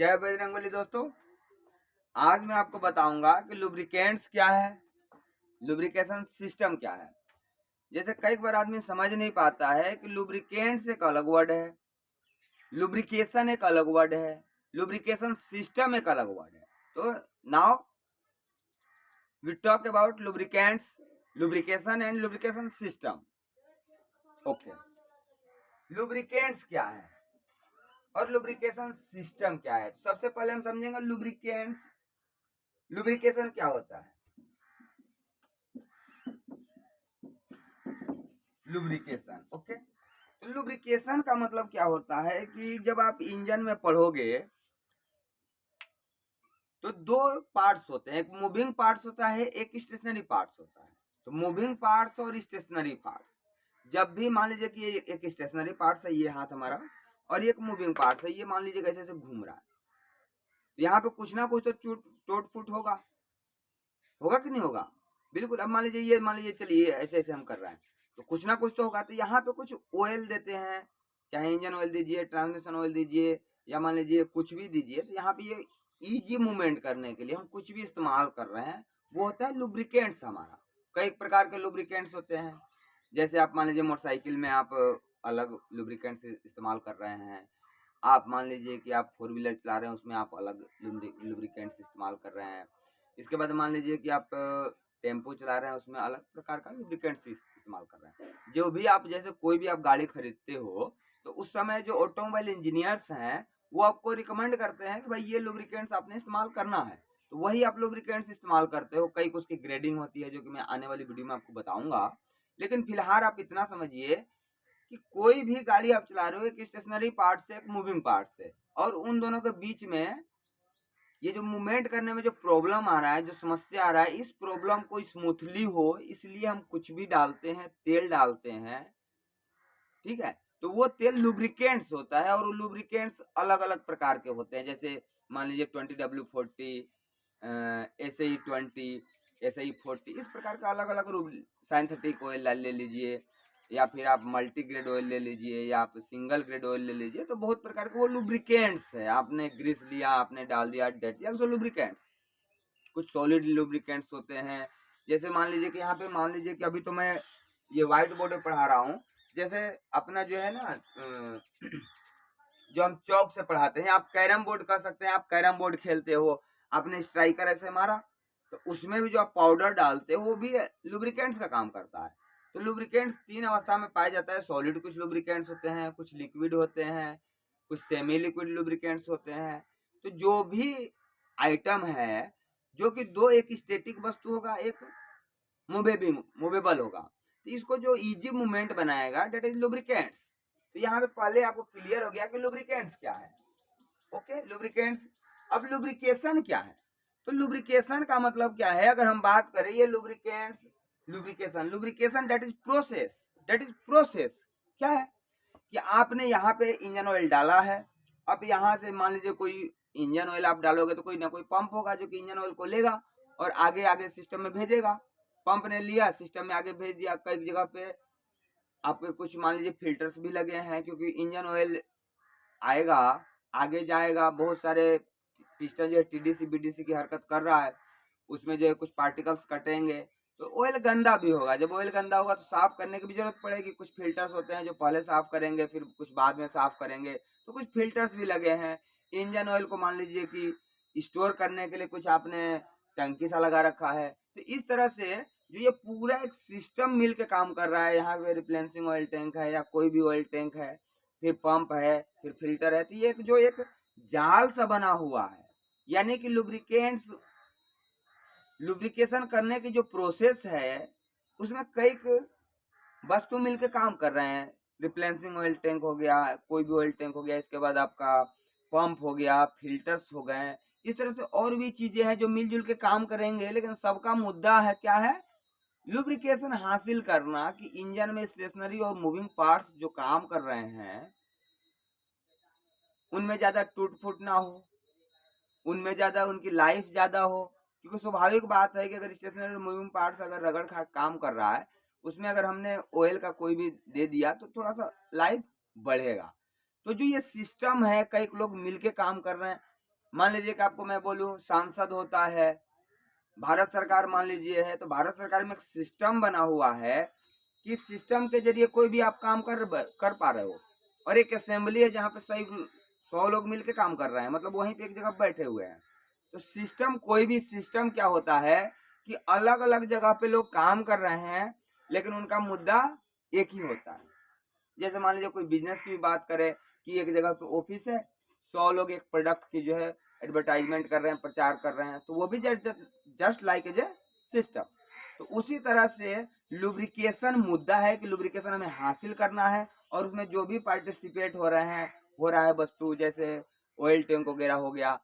जय बजरंगबली दोस्तों। आज मैं आपको बताऊंगा कि लुब्रिकेंट्स क्या है, लुब्रिकेशन सिस्टम क्या है। जैसे कई बार आदमी समझ नहीं पाता है कि लुब्रिकेंट्स एक अलग वर्ड है, लुब्रिकेशन एक अलग वर्ड है, लुब्रिकेशन सिस्टम एक अलग वर्ड है। तो now we talk about lubricants, lubrication and lubrication system. Okay, lubricants क्या है और लुब्रिकेशन सिस्टम क्या है। सबसे पहले हम समझेंगे लुब्रिकेंट्स, लुब्रिकेशन क्या होता है। Lubrication, okay. तो लुब्रिकेशन का मतलब क्या होता है कि जब आप इंजन में पढ़ोगे तो दो पार्ट्स होते हैं, एक मूविंग पार्ट्स होता है, एक स्टेशनरी पार्ट्स होता है। तो मूविंग पार्ट्स और स्टेशनरी पार्ट्स, जब भी मान लीजिए कि एक स्टेशनरी पार्ट्स है, ये हाथ हमारा, और एक मूविंग पार्ट्स है, ये मान लीजिए कैसे से घूम रहा है, तो यहाँ पे कुछ ना कुछ तो टूट फूट होगा, होगा कि नहीं होगा। बिल्कुल। अब मान लीजिए, ये मान लीजिए, चलिए ऐसे ऐसे हम कर रहे हैं तो कुछ ना कुछ तो होगा। तो यहाँ पे कुछ ऑयल देते हैं, चाहे इंजन ऑयल दीजिए, ट्रांसमिशन ऑयल दीजिए, या मान लीजिए कुछ भी दीजिए। तो यहाँ पे ये इजी मूवमेंट करने के लिए हम कुछ भी इस्तेमाल कर रहे हैं, वो होता है लुब्रिकेंट्स हमारा। कई प्रकार के लुब्रिकेंट्स होते हैं। जैसे आप मान लीजिए मोटरसाइकिल में आप अलग लुब्रिकेंट्स इस्तेमाल कर रहे हैं, आप मान लीजिए कि आप 4 व्हीलर चला रहे हैं, उसमें आप अलग लुब्रिकेंट्स इस्तेमाल कर रहे हैं। इसके बाद मान लीजिए कि आप टेम्पो चला रहे हैं, उसमें अलग प्रकार का लुब्रिकेंट्स इस्तेमाल कर रहे हैं। जो भी आप, जैसे कोई भी आप गाड़ी खरीदते हो तो उस समय जो ऑटोमोबाइल इंजीनियर्स हैं वो आपको रिकमेंड करते हैं कि भाई ये लुब्रिकेंट्स आपने इस्तेमाल करना है, तो वही आप लुब्रिकेंट्स इस्तेमाल करते हो। कई उसकी ग्रेडिंग होती है जो कि मैं आने वाली वीडियो में आपको बताऊंगा। लेकिन फिलहाल आप इतना समझिए कि कोई भी गाड़ी आप चला रहे हो, एक स्टेशनरी पार्ट से एक मूविंग पार्ट से, और उन दोनों के बीच में ये जो मूवमेंट करने में जो प्रॉब्लम आ रहा है, जो समस्या आ रहा है, इस प्रॉब्लम को स्मूथली हो इसलिए हम कुछ भी डालते हैं, तेल डालते हैं, ठीक है। तो वो तेल लुब्रिकेंट्स होता है, और वो लुब्रिकेंट्स अलग अलग प्रकार के होते हैं। जैसे मान लीजिए 20W40, SAE20, SAE40, इस प्रकार का अलग अलग सिंथेटिक ऑयल ले लीजिए, या फिर आप मल्टी ग्रेड ऑयल ले लीजिए, या आप सिंगल ग्रेड ऑयल ले लीजिए। तो बहुत प्रकार के वो लुब्रिकेंट्स है। आपने ग्रीस लिया, आपने डाल दिया, डेट दिया, सो लुब्रिकेंट्स। कुछ सॉलिड लुब्रिकेंट्स होते हैं। जैसे मान लीजिए कि यहाँ पे मान लीजिए कि अभी तो मैं ये व्हाइट बोर्ड पे पढ़ा रहा हूँ। जैसे अपना जो है ना जो हम चौक से पढ़ाते हैं, आप कैरम बोर्ड कर सकते हैं। आप कैरम बोर्ड खेलते हो, आपने स्ट्राइकर ऐसे मारा, तो उसमें भी जो आप पाउडर डालते हो वो भी लुब्रिकेंट्स का काम करता है। तो लुब्रिकेंट्स 3 अवस्था में पाया जाता है। सॉलिड कुछ लुब्रिकेंट्स होते हैं, कुछ लिक्विड होते हैं, कुछ सेमी लिक्विड लुब्रिकेंट्स होते हैं। तो जो भी आइटम है जो कि दो, एक स्टैटिक वस्तु होगा, एक मूवेबल होगा, तो इसको जो इजी मूवमेंट बनाएगा डेट इज लुब्रिकेंट्स। तो यहाँ पे पहले आपको क्लियर हो गया कि लुब्रिकेंट्स क्या है। Okay, lubricants. अब लुब्रिकेशन क्या है, तो लुब्रिकेशन का मतलब क्या है। अगर हम बात करें ये lubricants, lubrication, lubrication that is process, that is process क्या है कि आपने यहाँ पे इंजन ऑयल डाला है। अब यहाँ से मान लीजिए कोई इंजन ऑयल आप डालोगे तो कोई ना कोई पंप होगा जो कि इंजन ऑयल को लेगा और आगे आगे सिस्टम में भेजेगा। पंप ने लिया, सिस्टम में आगे भेज दिया। कई जगह पे आपके कुछ मान लीजिए फिल्टर्स भी लगे हैं, क्योंकि इंजन ऑयल आएगा, आगे जाएगा, बहुत सारे पिस्टन जो है टीडीसी बीडीसी की हरकत कर रहा है, उसमें जो है कुछ पार्टिकल्स कटेंगे, तो ऑयल गंदा भी होगा। जब ऑयल गंदा होगा तो साफ करने की भी जरूरत पड़ेगी। कुछ फिल्टर्स होते हैं जो पहले साफ करेंगे, फिर कुछ बाद में साफ करेंगे, तो कुछ फिल्टर्स भी लगे हैं। इंजन ऑयल को मान लीजिए कि स्टोर करने के लिए कुछ आपने टंकी सा लगा रखा है। तो इस तरह से जो ये पूरा एक सिस्टम मिल के काम कर रहा है, यहाँ पे रिप्लेसिंग ऑयल टैंक है या कोई भी ऑयल टैंक है, फिर पंप है, फिर फिल्टर है, तो ये जो एक जाल सा बना हुआ है, यानी कि लुब्रिकेंट्स, लुब्रिकेशन करने की जो प्रोसेस है उसमें कई वस्तु मिलकर काम कर रहे हैं। रिप्लेसिंग ऑयल टैंक हो गया, कोई भी ऑयल टैंक हो गया, इसके बाद आपका पंप हो गया, फिल्टर्स हो गए, इस तरह से और भी चीजें हैं जो मिलजुल के काम करेंगे। लेकिन सबका मुद्दा है क्या है, लुब्रिकेशन हासिल करना, कि इंजन में स्टेशनरी और मूविंग पार्ट्स जो काम कर रहे हैं उनमें ज्यादा टूट फूट ना हो, उनमें ज्यादा उनकी लाइफ ज्यादा हो। क्योंकि स्वाभाविक बात है कि अगर स्टेशनरी मूविंग पार्ट्स अगर रगड़ खा काम कर रहा है, उसमें अगर हमने ऑयल का कोई भी दे दिया तो थोड़ा सा लाइफ बढ़ेगा। तो जो ये सिस्टम है, कई लोग मिलके काम कर रहे हैं, मान लीजिए कि आपको मैं बोलूँ सांसद होता है, भारत सरकार मान लीजिए है, तो भारत सरकार में एक सिस्टम बना हुआ है कि सिस्टम के जरिए कोई भी आप काम कर पा रहे हो, और एक असेंबली है जहाँ पे सही 100 लोग मिलके काम कर रहे हैं, मतलब वहीं पे एक जगह बैठे हुए हैं। तो सिस्टम, कोई भी सिस्टम क्या होता है कि अलग अलग जगह पे लोग काम कर रहे हैं, लेकिन उनका मुद्दा एक ही होता है। जैसे मान लीजिए कोई बिजनेस की भी बात करें कि एक जगह पे ऑफिस है, 100 लोग एक प्रोडक्ट की जो है एडवर्टाइजमेंट कर रहे हैं, प्रचार कर रहे हैं, तो वो भी just like as a system. तो उसी तरह से लुब्रिकेशन मुद्दा है कि लुब्रिकेशन हमें हासिल करना है, और उसमें जो भी पार्टिसिपेट हो रहे हैं, हो रहा है वस्तु, जैसे ऑयल टैंक वगैरह हो गया,